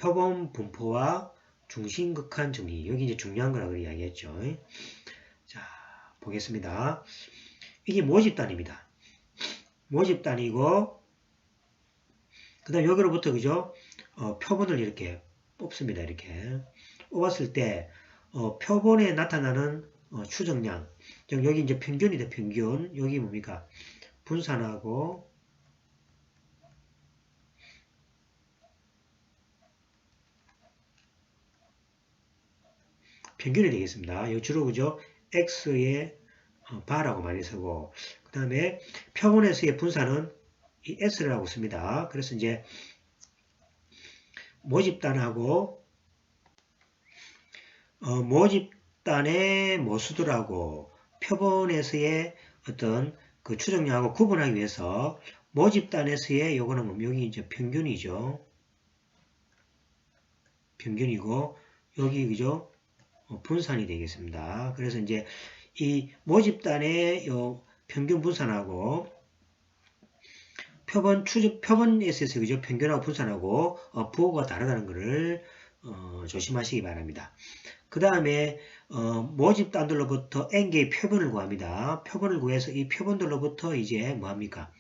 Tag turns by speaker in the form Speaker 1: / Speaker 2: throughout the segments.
Speaker 1: 표본 분포와 중심극한 정리. 여기 이제 중요한 거라고 이야기했죠. 자, 보겠습니다. 이게 모집단입니다. 모집단이고, 그 다음 여기로부터, 그죠? 표본을 이렇게 뽑습니다. 이렇게. 뽑았을 때, 표본에 나타나는 추정량. 여기 이제 평균이다, 평균. 여기 뭡니까? 분산하고, 평균이 되겠습니다. 이 주로 그죠? X의 바라고 많이 쓰고, 그 다음에 표본에서의 분산은 이 S라고 씁니다. 그래서 이제 모집단하고 모집단의 모수들하고 표본에서의 어떤 그 추정량하고 구분하기 위해서 모집단에서의 요거는 뭐 여기 이제 평균이죠. 평균이고 여기 그죠? 분산이 되겠습니다. 그래서 이제 이 모집단의 요 평균 분산하고 표본에서 그죠? 평균하고 분산하고 부호가 다르다는 것을 조심하시기 바랍니다. 그 다음에 모집단들로부터 n개의 표본을 구합니다. 표본을 구해서 이 표본들로부터 이제 뭐합니까?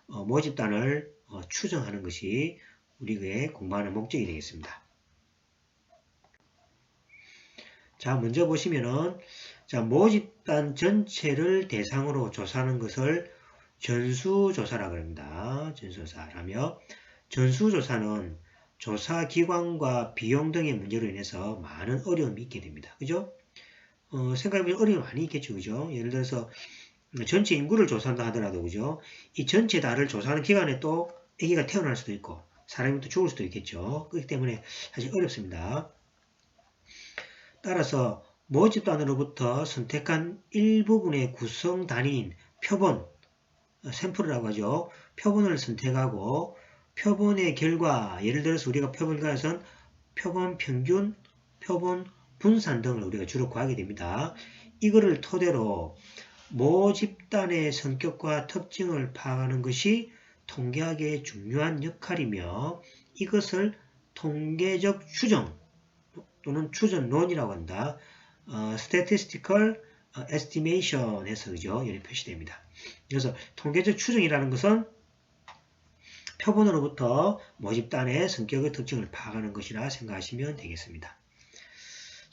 Speaker 1: 모집단을 추정하는 것이 우리가 공부하는 목적이 되겠습니다. 자, 먼저 보시면은, 자, 모집단 전체를 대상으로 조사하는 것을 전수조사라고 합니다. 전수조사라며, 전수조사는 조사기관과 비용 등의 문제로 인해서 많은 어려움이 있게 됩니다. 그죠? 생각해보면 어려움이 많이 있겠죠. 그죠? 예를 들어서, 전체 인구를 조사한다 하더라도, 그죠? 이 전체 다를 조사하는 기간에 또 아기가 태어날 수도 있고, 사람이 또 죽을 수도 있겠죠. 그렇기 때문에 사실 어렵습니다. 따라서 모집단으로부터 선택한 일부분의 구성 단위인 표본, 샘플이라고 하죠. 표본을 선택하고 표본의 결과, 예를 들어서 우리가 표본 결과에서는 표본 평균, 표본 분산 등을 우리가 주로 구하게 됩니다. 이거를 토대로 모집단의 성격과 특징을 파악하는 것이 통계학의 중요한 역할이며 이것을 통계적 추정 또는 추정론이라고 한다. statistical estimation에서 그죠? 이렇게 표시됩니다. 그래서 통계적 추정이라는 것은 표본으로부터 모집단의 성격의 특징을 파악하는 것이라 생각하시면 되겠습니다.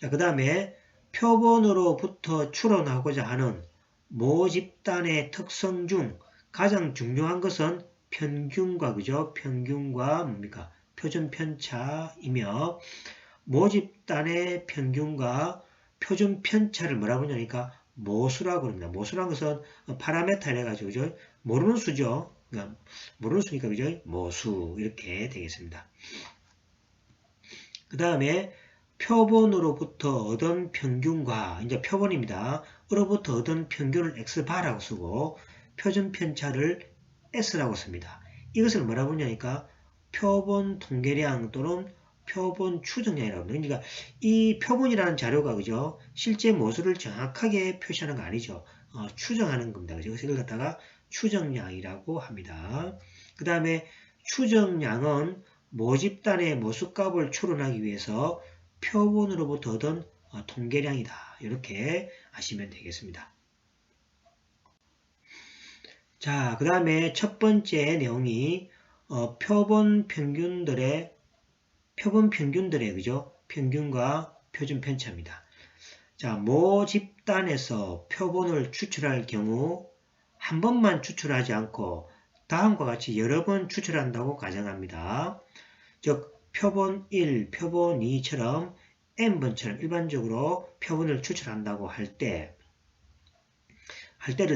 Speaker 1: 자, 그 다음에 표본으로부터 추론하고자 하는 모집단의 특성 중 가장 중요한 것은 평균과 그죠? 평균과 뭡니까? 표준 편차이며 모집단의 평균과 표준 편차를 뭐라고 하냐니까 모수라고 합니다. 모수라는 것은 파라메타를 해가지고 그죠? 모르는 수죠. 그러니까 모르는 수니까 그죠? 모수 이렇게 되겠습니다. 그 다음에 표본으로부터 얻은 평균과 이제 표본입니다. 으로부터 얻은 평균을 x바라고 쓰고 표준 편차를 s라고 씁니다. 이것을 뭐라고 하냐니까 표본 통계량 또는 표본 추정량이라고 합니다. 그러니까 이 표본이라는 자료가 그죠? 실제 모수를 정확하게 표시하는 거 아니죠. 추정하는 겁니다. 그죠? 그래서 이걸 갖다가 추정량이라고 합니다. 그 다음에 추정량은 모집단의 모수값을 추론하기 위해서 표본으로부터 얻은 통계량이다. 이렇게 아시면 되겠습니다. 자, 그 다음에 첫 번째 내용이 표본 평균들의 그죠? 평균과 표준 편차입니다. 자, 모집단에서 표본을 추출할 경우 한 번만 추출하지 않고 다음과 같이 여러 번 추출한다고 가정합니다. 즉, 표본 1, 표본 2처럼 n번처럼 일반적으로 표본을 추출한다고 할 때를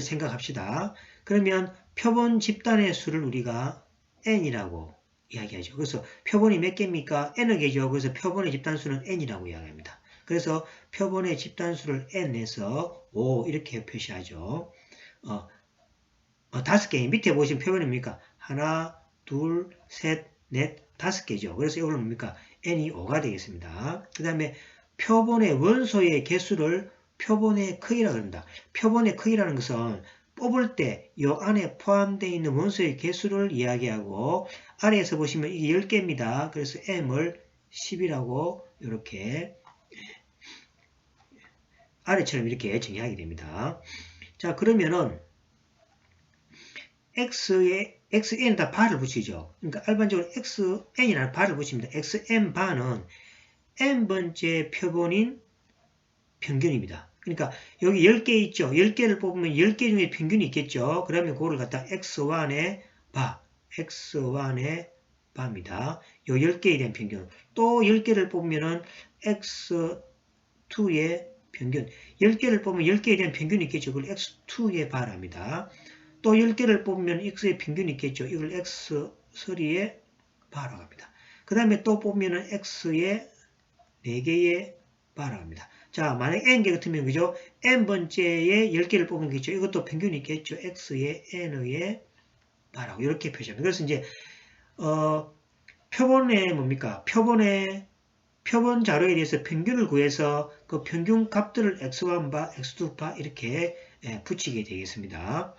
Speaker 1: 생각합시다. 그러면 표본 집단의 수를 우리가 n이라고 이야기하죠. 그래서 표본이 몇 개입니까? n의 개죠. 그래서 표본의 집단수는 n이라고 이야기합니다. 그래서 표본의 집단수를 n에서 5 이렇게 표시하죠. 5개 밑에 보시면 표본입니까? 하나, 둘, 셋, 넷, 5개죠. 그래서 이거는 뭡니까? n이 5가 되겠습니다. 그 다음에 표본의 원소의 개수를 표본의 크기라고 합니다. 표본의 크기라는 것은 뽑을 때 이 안에 포함되어 있는 원소의 개수를 이야기하고 아래에서 보시면 이게 10개입니다. 그래서 m을 10이라고 이렇게 아래처럼 이렇게 정의하게 됩니다. 자, 그러면은 xn에다 바를 붙이죠. 그러니까 일반적으로 xn이라는 바를 붙입니다. xn 바는 n번째 표본인 평균입니다. 그러니까 여기 10개 있죠. 10개를 뽑으면 10개 중에 평균이 있겠죠. 그러면 그거를 갖다 x1의 바, x1의 바입니다. 요 10개에 대한 평균. 또 10개를 뽑으면은 x2의 평균. 10개를 뽑으면 10개에 대한 평균이 있겠죠. 그걸 x2의 바랍니다. 또 10개를 뽑으면 x의 평균이 있겠죠. 이걸 x3의 바라고 합니다. 그 다음에 또 뽑으면 x의 4개의 바라고 합니다. 자, 만약 n개 같으면 그죠? n번째에 10개를 뽑으면 겠죠. 이것도 평균이 있겠죠. x의 n의 바라고 이렇게 표시합니다. 그래서 이제 표본에 뭡니까? 표본 자료에 대해서 평균을 구해서 그 평균 값들을 x1바, x2바 이렇게 붙이게 되겠습니다.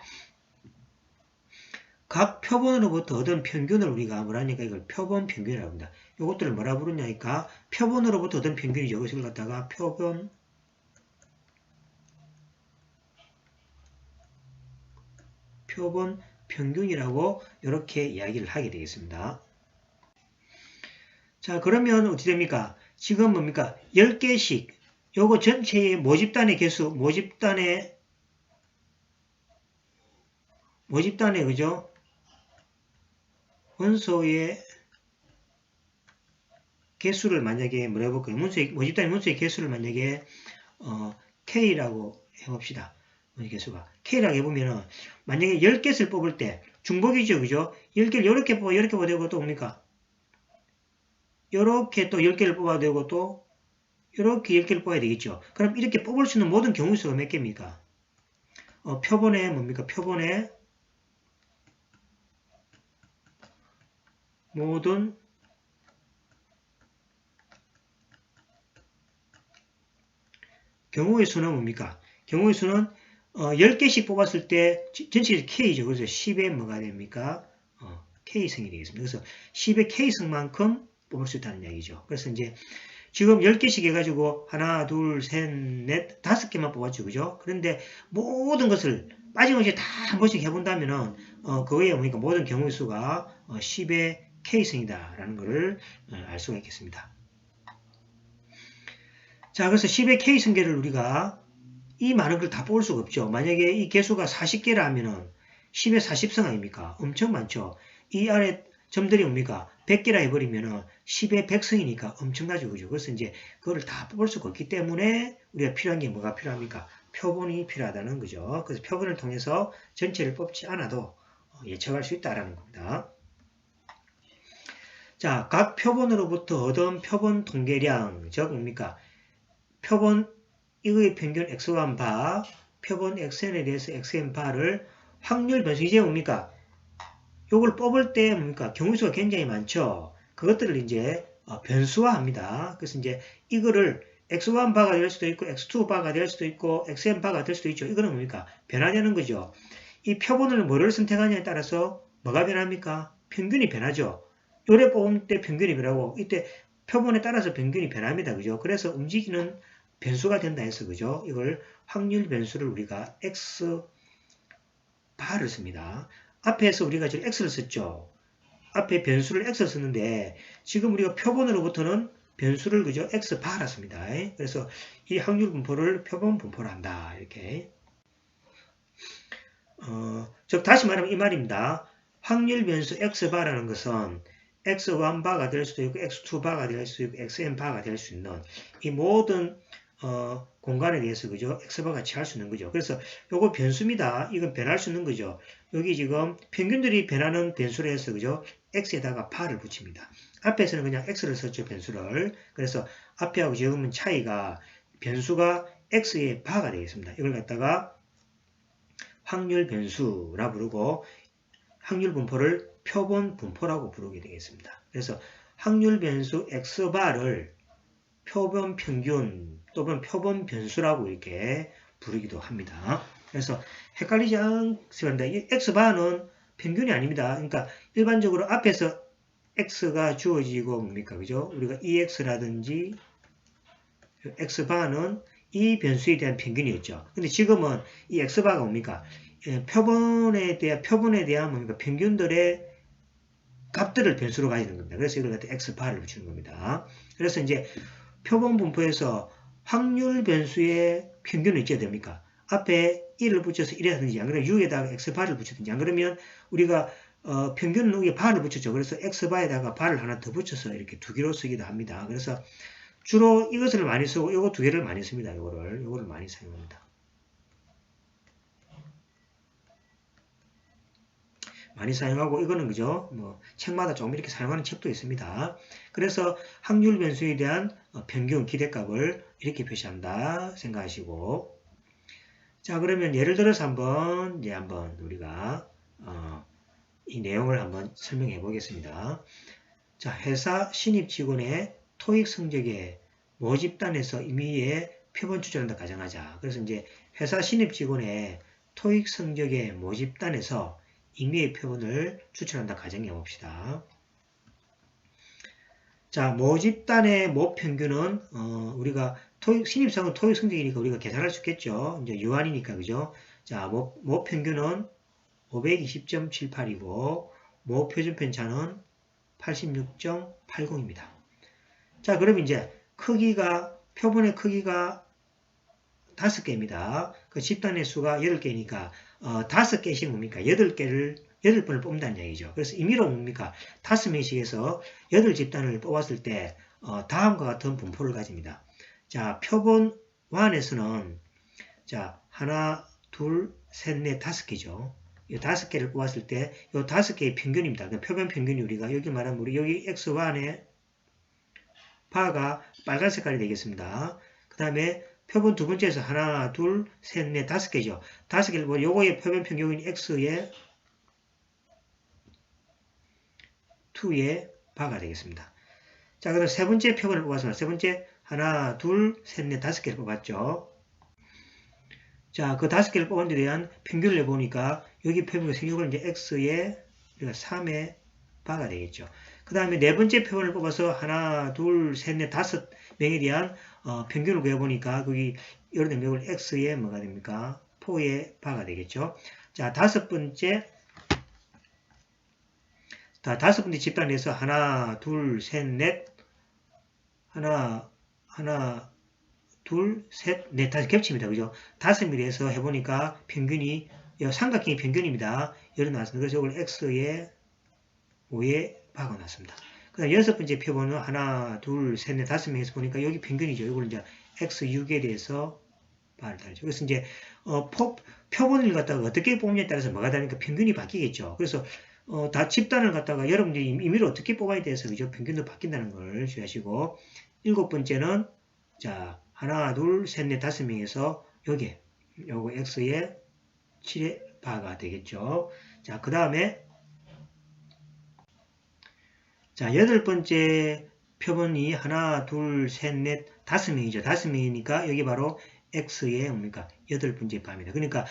Speaker 1: 각 표본으로부터 얻은 평균을 우리가 뭐라니까 이걸 표본 평균이라고 합니다. 이것들을 뭐라 부르냐니까 표본으로부터 얻은 평균이죠. 이것을 갖다가 표본 평균이라고 이렇게 이야기를 하게 되겠습니다. 자, 그러면 어떻게 됩니까? 지금 뭡니까? 10개씩 요거 전체의 모집단의 개수, 모집단의 그죠? 원소의 개수를 만약에 뭐라 해볼까요? 모집단의 문서의 개수를 만약에 K라고 해봅시다. 개수가 K라고 해보면은 만약에 10개를 뽑을 때 중복이죠, 그죠? 10개를 이렇게 뽑아, 이렇게 뽑아도 되고 또 뭡니까? 이렇게 또 10개를 뽑아도 되고 또 이렇게 10개를 뽑아야 되겠죠. 그럼 이렇게 뽑을 수 있는 모든 경우의 수가 몇 개입니까? 표본에 뭡니까? 표본에 모든 경우의 수는 뭡니까? 경우의 수는 10개씩 뽑았을 때 전체적으로 K죠. 그래서 10의 뭐가 됩니까? K승이 되겠습니다. 그래서 10의 K승만큼 뽑을 수 있다는 이야기죠. 그래서 이제 지금 10개씩 해가지고 하나, 둘, 셋, 넷, 5개만 뽑았죠. 그죠? 그런데 모든 것을 빠짐없이 다 한 번씩 해본다면은 그거에 뭡니까? 모든 경우의 수가 10의 K승이다 라는 것을 알 수가 있겠습니다. 자, 그래서 10의 K승계를 우리가 이 많은 걸 다 뽑을 수가 없죠. 만약에 이 개수가 40개라 하면은 10의 40승 아닙니까? 엄청 많죠. 이 아래 점들이 뭡니까? 100개라 해버리면은 10의 100승이니까 엄청나죠. 그죠? 그래서 이제 그거를 다 뽑을 수가 없기 때문에 우리가 필요한 게 뭐가 필요합니까? 표본이 필요하다는 거죠. 그래서 표본을 통해서 전체를 뽑지 않아도 예측할 수 있다라는 겁니다. 자, 각 표본으로부터 얻은 표본 통계량, 즉 뭡니까? 표본 이거의 평균 x1 바, 표본 xn에 대해서 xn 바를 확률 변수, 이제 뭡니까? 요걸 뽑을 때 뭡니까? 경우수가 굉장히 많죠. 그것들을 이제 변수화합니다. 그래서 이제 이거를 x1 바가 될 수도 있고 x2 바가 될 수도 있고 xn 바가 될 수도 있죠. 이거는 뭡니까? 변화되는 거죠. 이 표본을 뭐를 선택하냐에 따라서 뭐가 변합니까? 평균이 변하죠. 요래 뽑을 때 평균이 변하고 이때 표본에 따라서 평균이 변합니다. 그죠? 그래서 움직이는 변수가 된다 해서 그죠? 이걸 확률 변수를 우리가 x 바를 씁니다. 앞에서 우리가 지금 x를 썼죠. 앞에 변수를 x를 썼는데 지금 우리가 표본으로부터는 변수를 그죠? x 바라 씁니다. 그래서 이 확률 분포를 표본 분포로 한다. 이렇게. 즉 다시 말하면 이 말입니다. 확률 변수 x 바라는 것은 x1 바가 될 수도 있고 x2 바가 될 수도 있고 xn 바가 될 수 있는 이 모든 공간에 대해서 그죠? x바가 취할 수 있는 거죠. 그래서 요거 변수입니다. 이건 변할 수 있는 거죠. 여기 지금 평균들이 변하는 변수로 해서 그죠? x에다가 바를 붙입니다. 앞에서는 그냥 x를 썼죠. 변수를. 그래서 앞에하고 지금은 차이가 변수가 x의 바가 되겠습니다. 이걸 갖다가 확률 변수라 부르고 확률 분포를 표본 분포라고 부르게 되겠습니다. 그래서 확률 변수 x바를 표본 평균 또는 표본 변수라고 이렇게 부르기도 합니다. 그래서 헷갈리지 않습니다. 이 x바는 평균이 아닙니다. 그러니까 일반적으로 앞에서 x가 주어지고 뭡니까? 그죠? 우리가 ex라든지 x바는 이 변수에 대한 평균이었죠. 근데 지금은 이 x바가 뭡니까? 표본에 대한 뭡니까? 평균들의 값들을 변수로 가지는 겁니다. 그래서 이걸 갖다 x바를 붙이는 겁니다. 그래서 이제 표본 분포에서 확률 변수의 평균을 있어야 됩니까? 앞에 1을 붙여서 1이라든지 안 그러면 6에다가 x바를 붙이든지 안 그러면 우리가 평균은 여기에 바를 붙였죠. 그래서 x바에다가 바를 하나 더 붙여서 이렇게 두 개로 쓰기도 합니다. 그래서 주로 이것을 많이 쓰고 이거 두 개를 많이 씁니다. 요거를 많이 사용합니다. 많이 사용하고 이거는 그죠? 뭐 책마다 조금 이렇게 사용하는 책도 있습니다. 그래서 확률 변수에 대한 평균 기대값을 이렇게 표시한다 생각하시고 자 그러면 예를 들어서 한번 우리가 이 내용을 한번 설명해 보겠습니다. 자 회사 신입 직원의 토익 성적에 모집단에서 임의의 표본 추천한다 가정하자. 그래서 이제 회사 신입 직원의 토익 성적의 모집단에서 임의의 표본을 추천한다 가정해 봅시다. 자, 모집단의 모평균은 우리가 신입사원 토익 성적이니까 우리가 계산할 수 있겠죠. 이제 유한이니까 그죠? 자, 모평균은 520.78이고 모표준 편차는 86.80입니다. 자, 그럼 이제 표본의 크기가 5개입니다. 그 집단의 수가 8개니까 5개씩 뭡니까? 8번을 뽑는다는 얘기죠. 그래서 임의로 뭡니까? 5명씩 해서 8집단을 뽑았을 때 다음과 같은 분포를 가집니다. 자, 표본 1에서는 자, 하나, 둘, 셋, 넷, 5개죠. 이 5개를 뽑았을 때 이 5개의 평균입니다. 표본 평균이 우리가 여기 말하면 우리 여기 x1의 바가 빨간 색깔이 되겠습니다. 그 다음에 표본 두 번째에서 하나, 둘, 셋, 넷, 5개죠. 5개를 보면 요거의 표본 평균인 x의 2의 바가 되겠습니다. 자, 그럼 세 번째 표본을 뽑았습니다. 세 번째 하나, 둘, 셋, 넷, 5개를 뽑았죠. 자, 그 5개를 뽑은 데 대한 평균을 내보니까 여기 표본이 생기고 이제 x의 우리가 3의 바가 되겠죠. 그 다음에 네 번째 표본을 뽑아서 하나, 둘, 셋, 넷, 5명에 대한 평균을 구해보니까 거기 여러 명을 x의 뭐가 됩니까? 4의 바가 되겠죠. 자, 다섯 번째 집단에서 하나, 둘, 셋, 넷, 둘, 셋, 넷, 5 겹칩니다. 그죠? 5mm에서 해보니까 평균이 삼각형의 평균입니다. 여기 나왔습니다. 그래서 이걸 x의 5의 바가 나왔습니다. 그 다음 여섯 번째 표본은 하나, 둘, 셋, 넷, 5명에서 보니까 여기 평균이죠. 이걸 이제 x6에 대해서 바를 달죠. 그래서 이제 표본을 갖다가 어떻게 뽑느냐에 따라서 뭐가 다르니까 평균이 바뀌겠죠. 그래서 다 집단을 갖다가 여러분들이 임의로 어떻게 뽑아야 돼서 그죠? 평균도 바뀐다는 걸 주의하시고 일곱 번째는 자 하나, 둘, 셋, 넷, 5명에서 요거 x의 7의 바가 되겠죠. 자, 그 다음에 자, 여덟 번째 표본이 하나, 둘, 셋, 넷, 5명이죠. 5명이니까 여기 바로 x의 뭡니까? 여덟 번째 바입니다. 그러니까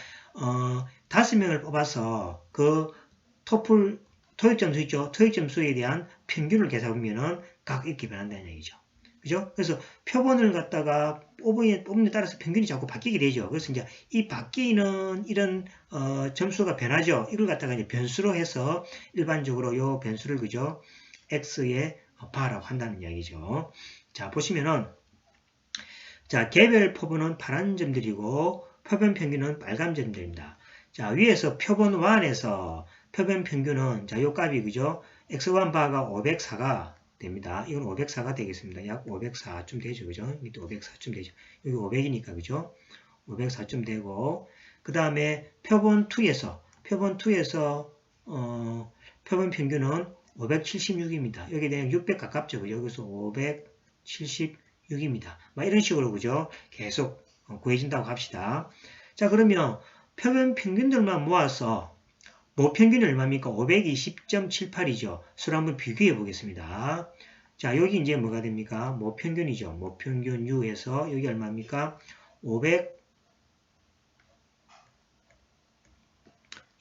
Speaker 1: 5명을 뽑아서 그 토익 점수 있죠. 토익 점수에 대한 평균을 계산하면은 각 이렇게 변한다는 얘기죠. 그죠? 그래서 표본을 갖다가 뽑음에 따라서 평균이 자꾸 바뀌게 되죠. 그래서 이제 이 바뀌는 이런 점수가 변하죠. 이걸 갖다가 이제 변수로 해서 일반적으로 요 변수를 그죠? x의 바라고 한다는 이야기죠. 자, 보시면은 자, 개별 표본은 파란 점들이고 표본 평균은 빨간 점들입니다. 자, 위에서 표본 1에서 표본 평균은 자, 요 값이 그죠? x1 바가 504가 됩니다. 이건 504가 되겠습니다. 약 504쯤 되죠. 그죠? 밑에 504쯤 되죠. 여기 500이니까 그죠? 504쯤 되고 그 다음에 표본 2에서 표본 평균은 576입니다. 여기에 대한 600 가깝죠. 그죠? 여기서 576입니다. 이런 식으로 그죠? 계속 구해진다고 합시다. 자, 그러면 표본 평균들만 모아서 모평균이 얼마입니까? 520.78이죠. 서로 한번 비교해 보겠습니다. 자, 여기 이제 뭐가 됩니까? 모평균이죠. 모평균 U에서 여기 얼마입니까?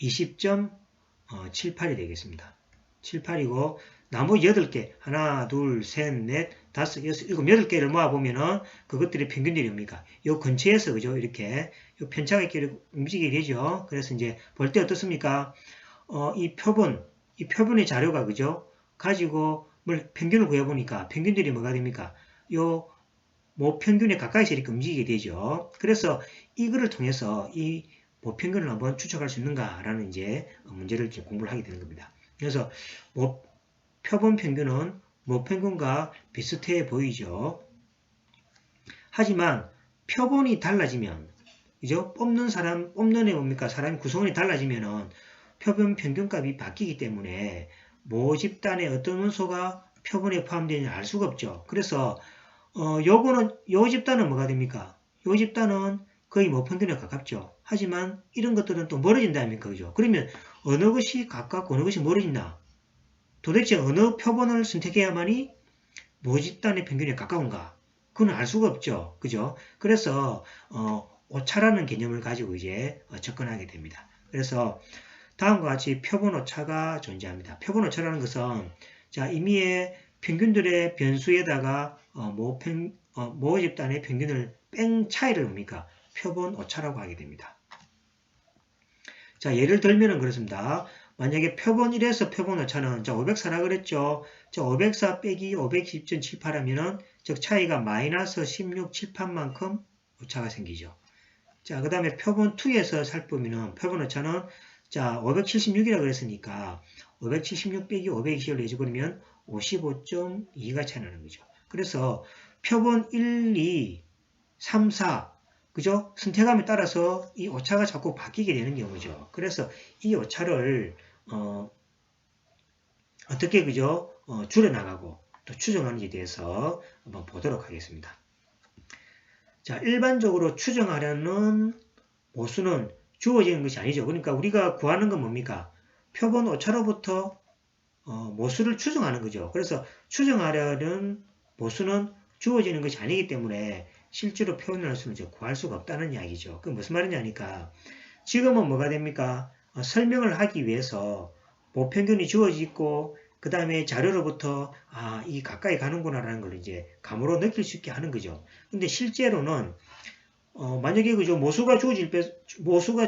Speaker 1: 520.78이 되겠습니다. 78이고 나머지 8개, 하나, 둘, 셋, 넷, 다섯, 여섯, 일곱, 8개를 모아보면은 그것들의 평균들이 뭡니까? 요 근처에서, 그죠? 이렇게, 요 편차가 이렇게 움직이게 되죠? 그래서 이제 볼 때 어떻습니까? 이 표본의 자료가, 그죠? 가지고 평균을 구해보니까 평균들이 뭐가 됩니까? 요 모평균에 가까이서 이렇게 움직이게 되죠. 그래서 이거를 통해서 이 모평균을 한번 추적할 수 있는가라는 이제 문제를 이제 공부를 하게 되는 겁니다. 그래서 표본 평균은 모평균과 비슷해 보이죠. 하지만 표본이 달라지면, 그죠? 뽑는 애 뭡니까? 사람 구성원이 달라지면은 표본 평균값이 바뀌기 때문에 모집단의 어떤 원소가 표본에 포함되는지 알 수가 없죠. 그래서 요 집단은 뭐가 됩니까? 요 집단은 거의 모평균에 가깝죠. 하지만 이런 것들은 또 멀어진다 아닙니까? 그죠? 그러면 어느 것이 가깝고 어느 것이 멀어진다? 도대체 어느 표본을 선택해야만이 모집단의 평균에 가까운가? 그건 알 수가 없죠. 그죠? 그래서 오차라는 개념을 가지고 이제 접근하게 됩니다. 그래서 다음과 같이 표본 오차가 존재합니다. 표본 오차라는 것은 자, 임의의 평균들의 변수에다가 모집단의 평균을 뺀 차이를 뭡니까? 표본 오차라고 하게 됩니다. 자, 예를 들면은 그렇습니다. 만약에 표본 1에서 표본 오차는 자, 504라 그랬죠. 자, 504 빼기 510.78 하면은 즉 차이가 마이너스 1678만큼 오차가 생기죠. 자, 그 다음에 표본 2에서 살펴보면은 표본 오차는 자, 576이라고 그랬으니까 576 빼기 520을 해주버리면 55.2가 차이 나는 거죠. 그래서 표본 1, 2, 3, 4 그죠? 선택함에 따라서 이 오차가 자꾸 바뀌게 되는 경우죠. 그래서 이 오차를 어떻게 그죠? 줄여나가고 또 추정하는지에 대해서 한번 보도록 하겠습니다. 자, 일반적으로 추정하려는 모수는 주어지는 것이 아니죠. 그러니까 우리가 구하는 건 뭡니까? 표본 오차로부터 모수를 추정하는 거죠. 그래서 추정하려는 모수는 주어지는 것이 아니기 때문에 실제로 표현할 수는 구할 수가 없다는 이야기죠. 그 무슨 말이냐니까 지금은 뭐가 됩니까? 설명을 하기 위해서 모평균이 주어지고 그 다음에 자료로부터 이 가까이 가는구나라는 걸 이제 감으로 느낄 수 있게 하는 거죠. 근데 실제로는 만약에 그죠 모수가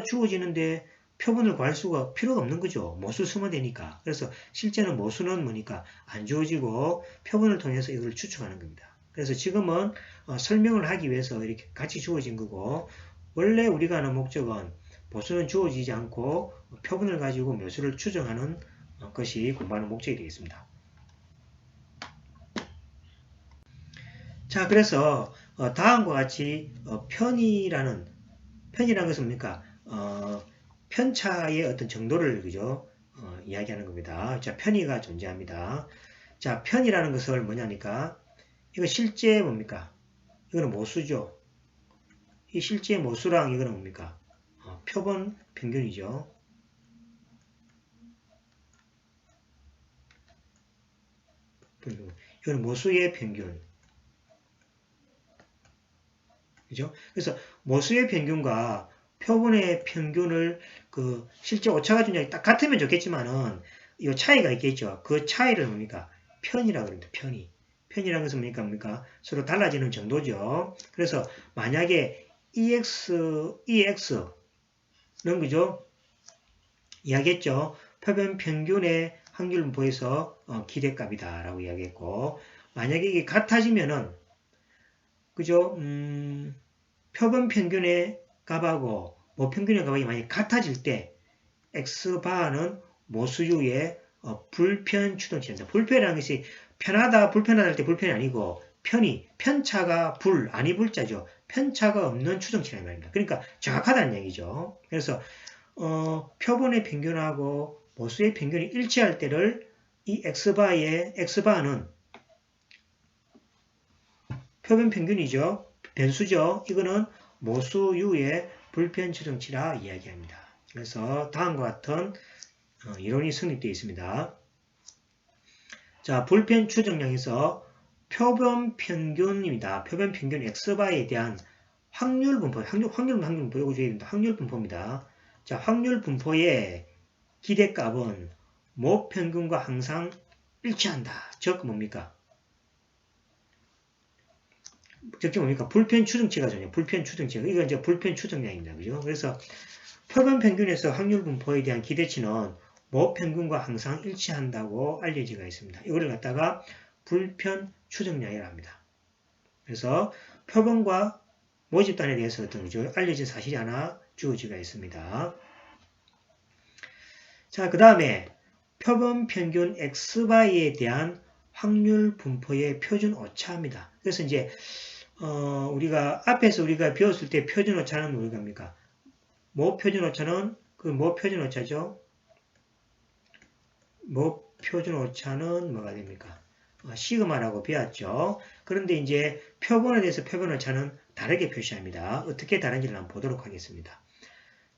Speaker 1: 주어지는데 표본을 구할 수가 필요가 없는 거죠. 모수 쓰면 되니까. 그래서 실제는 모수는 뭐니까 안 주어지고 표본을 통해서 이걸 추측하는 겁니다. 그래서 지금은 설명을 하기 위해서 이렇게 같이 주어진 거고 원래 우리가 하는 목적은 모수는 주어지지 않고 표본을 가지고 묘수를 추정하는 것이 공부하는 목적이 되겠습니다. 자, 그래서 다음과 같이 편이라는 것은 뭡니까? 편차의 어떤 정도를 그죠? 이야기하는 겁니다. 자, 편의가 존재합니다. 자, 편이라는 것을 뭐냐니까 이거 실제 뭡니까? 이거는 모수죠. 이 실제 모수랑 이거는 뭡니까? 표본 평균이죠. 이거는 모수의 평균. 그죠? 그래서 모수의 평균과 표본의 평균을 실제 오차가 존재하기 딱 같으면 좋겠지만은 이 차이가 있겠죠. 그 차이를 뭡니까? 편이라고 합니다. 편이. 편이라는 것은 뭡니까? 서로 달라지는 정도죠. 그래서 만약에 EX는 그죠? 이야기했죠. 표본 평균의 확률 분포에서 기대값이다 라고 이야기했고 만약에 이게 같아지면은 그죠? 표본 평균의 값하고 모평균의 값이 만약 같아질 때 X바는 모수유의 불편 추동치입니다. 불편이라는 것이 편하다, 불편하다 할 때 불편이 아니고 편차가 아니 불자죠. 편차가 없는 추정치라는 말입니다. 그러니까 정확하다는 얘기죠. 그래서 표본의 평균하고 모수의 평균이 일치할 때를 이 X바는 표본 평균이죠. 변수죠. 이거는 모수유의 불편 추정치라 이야기합니다. 그래서 다음과 같은 이론이 성립되어 있습니다. 자, 불편 추정량에서 표본 평균입니다. 표본 평균 X바에 대한 확률 분포, 확률 분포, 이거 줘야 됩니다. 확률 분포입니다. 자, 확률 분포의 기대값은 모평균과 항상 일치한다. 즉 뭡니까? 즉 뭡니까? 불편 추정치가 전혀 불편 추정치가 이건 이제 불편 추정량입니다. 그죠? 그래서 표본 평균에서 확률 분포에 대한 기대치는 모 평균과 항상 일치한다고 알려지가 있습니다. 이거를 갖다가 불편 추정량이라고 합니다. 그래서 표본과 모집단에 대해서 어떤 거죠? 알려진 사실이 하나 주어지가 있습니다. 자, 그 다음에 표본 평균 xy에 대한 확률 분포의 표준 오차입니다. 그래서 이제 우리가 앞에서 우리가 배웠을 때 표준 오차는 우리가 뭡니까? 모 표준 오차는 모 표준 오차죠. 모 표준 오차는 뭐가 됩니까? 시그마라고 배웠죠. 그런데 이제 표본에 대해서 표본 오차는 다르게 표시합니다. 어떻게 다른지를 한번 보도록 하겠습니다.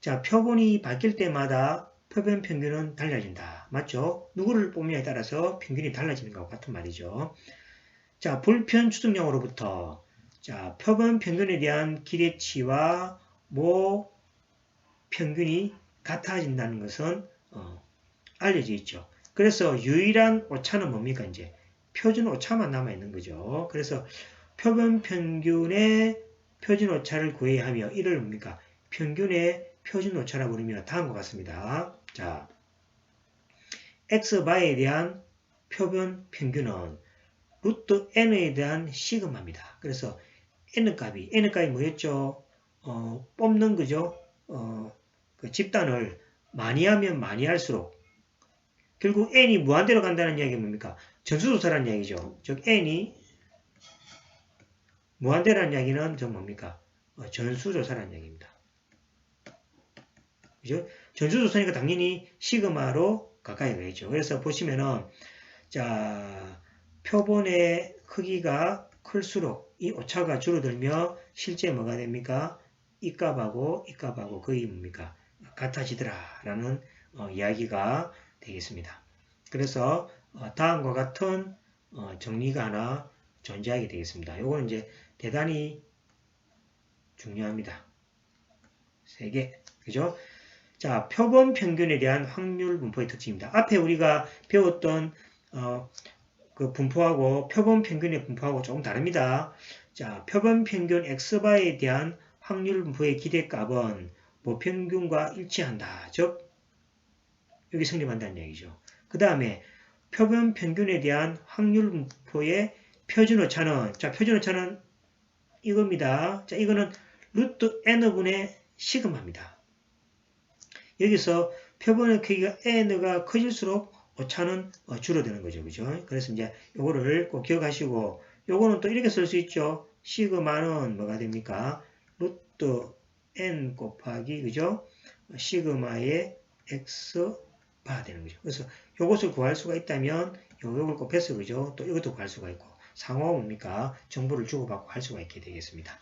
Speaker 1: 자, 표본이 바뀔 때마다 표본 평균은 달라진다. 맞죠? 누구를 뽑느냐에 따라서 평균이 달라지는 것과 같은 말이죠. 자, 불편 추정량으로부터 자, 표본 평균에 대한 기대치와 모 평균이 같아진다는 것은 알려져 있죠. 그래서 유일한 오차는 뭡니까? 이제 표준 오차만 남아있는 거죠. 그래서 표본 평균의 표준 오차를 구해야 하며 이를 뭡니까? 평균의 표준 오차라고 부르며 다음과 같습니다. 자, x바에 대한 표본 평균은 루트 n에 대한 시그마입니다. 그래서 n값이 뭐였죠? 뽑는 거죠. 그 집단을 많이 하면 많이 할수록 결국 n이 무한대로 간다는 이야기가 뭡니까? 전수조사라는 이야기죠. 즉 n이 무한대라는 이야기는 저 뭡니까? 전수조사라는 이야기입니다. 그죠? 전수조사니까 당연히 시그마로 가까이 가겠죠. 그래서 보시면은 자, 표본의 크기가 클수록 이 오차가 줄어들며 실제 뭐가 됩니까? 이 값하고 거의 뭡니까? 같아지더라라는 이야기가 되겠습니다. 그래서 다음과 같은 정리가 하나 존재하게 되겠습니다. 요거는 이제 대단히 중요합니다. 3개. 그죠? 자, 표본 평균에 대한 확률 분포의 특징입니다. 앞에 우리가 배웠던 그 분포하고 표본 평균의 분포하고 조금 다릅니다. 자, 표본 평균 x바에 대한 확률 분포의 기대값은 모평균과 일치한다. 즉 여기 성립한다는 얘기죠. 그 다음에 표본 평균에 대한 확률 분포의 표준오차는 자, 표준오차는 이겁니다. 자, 이거는 루트 n분의 시그마입니다. 여기서 표본의 크기가 n가 커질수록 오차는 줄어드는 거죠. 그죠? 그래서 이제 요거를 꼭 기억하시고 요거는 또 이렇게 쓸 수 있죠. 시그마는 뭐가 됩니까? 루트 n 곱하기 그죠? 시그마의 x바 되는 거죠. 그래서 요것을 구할 수가 있다면 요걸 곱해서 그죠? 또 이것도 구할 수가 있고 상호 뭡니까? 정보를 주고받고 할 수가 있게 되겠습니다.